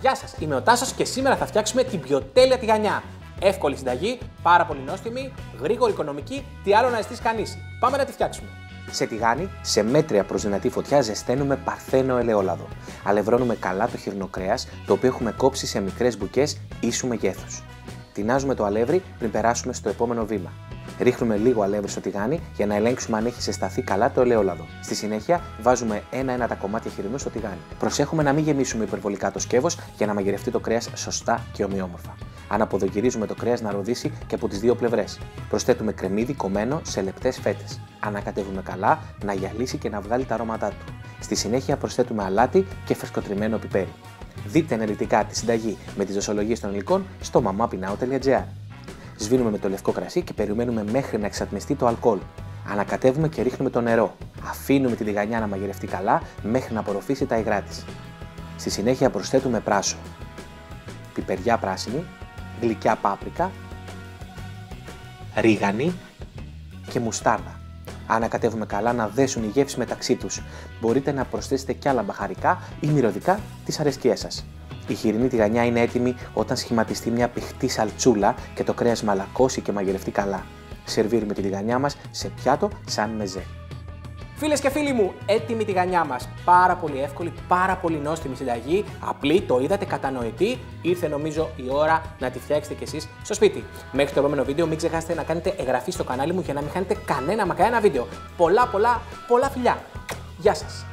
Γεια σας, είμαι ο Τάσος και σήμερα θα φτιάξουμε την πιο τέλεια τηγανιά. Εύκολη συνταγή, πάρα πολύ νόστιμη, γρήγορη, οικονομική, τι άλλο να ζητήσει κανείς. Πάμε να τη φτιάξουμε. Σε τηγάνι, σε μέτρια προς δυνατή φωτιά, ζεσταίνουμε παρθένο ελαιόλαδο. Αλευρώνουμε καλά το χοιρινό κρέας, το οποίο έχουμε κόψει σε μικρές μπουκές ίσου μεγέθους. Τινάζουμε το αλεύρι πριν περάσουμε στο επόμενο βήμα. Ρίχνουμε λίγο αλεύρι στο τηγάνι για να ελέγξουμε αν έχει ζεσταθεί καλά το ελαιόλαδο. Στη συνέχεια, βάζουμε ένα-ένα τα κομμάτια χοιρινού στο τηγάνι. Προσέχουμε να μην γεμίσουμε υπερβολικά το σκεύος για να μαγειρευτεί το κρέας σωστά και ομοιόμορφα. Αναποδογυρίζουμε το κρέας να ροδίσει και από τις δύο πλευρές. Προσθέτουμε κρεμμύδι κομμένο σε λεπτές φέτες. Ανακατεύουμε καλά να γυαλίσει και να βγάλει τα αρώματά του. Στη συνέχεια, προσθέτουμε αλάτι και φρεσκοτριμμένο πιπέρι. Δείτε αναλυτικά τη συνταγή με τις δοσολογίες των υλικών στο mamapinao.gr. Σβήνουμε με το λευκό κρασί και περιμένουμε μέχρι να εξατμιστεί το αλκοόλ. Ανακατεύουμε και ρίχνουμε το νερό. Αφήνουμε την τηγανιά να μαγειρευτεί καλά μέχρι να απορροφήσει τα υγρά της. Στη συνέχεια προσθέτουμε πράσο, πιπεριά πράσινη, γλυκιά πάπρικα, ρίγανη και μουστάρδα. Ανακατεύουμε καλά να δέσουν οι γεύσεις μεταξύ τους. Μπορείτε να προσθέσετε κι άλλα μπαχαρικά ή μυρωδικά της αρεσκίας σας. Η χοιρινή τηγανιά είναι έτοιμη όταν σχηματιστεί μια πηχτή σαλτσούλα και το κρέας μαλακώσει και μαγειρευτεί καλά. Σερβίρουμε τη τηγανιά μας σε πιάτο σαν μεζέ. Φίλες και φίλοι μου, έτοιμη η τηγανιά μας. Πάρα πολύ εύκολη, πάρα πολύ νόστιμη συνταγή. Απλή, το είδατε, κατανοητή. Ήρθε νομίζω η ώρα να τη φτιάξετε κι εσείς στο σπίτι. Μέχρι το επόμενο βίντεο, μην ξεχάσετε να κάνετε εγγραφή στο κανάλι μου για να μην χάνετε κανένα βίντεο. Πολλά φιλιά. Γεια σας.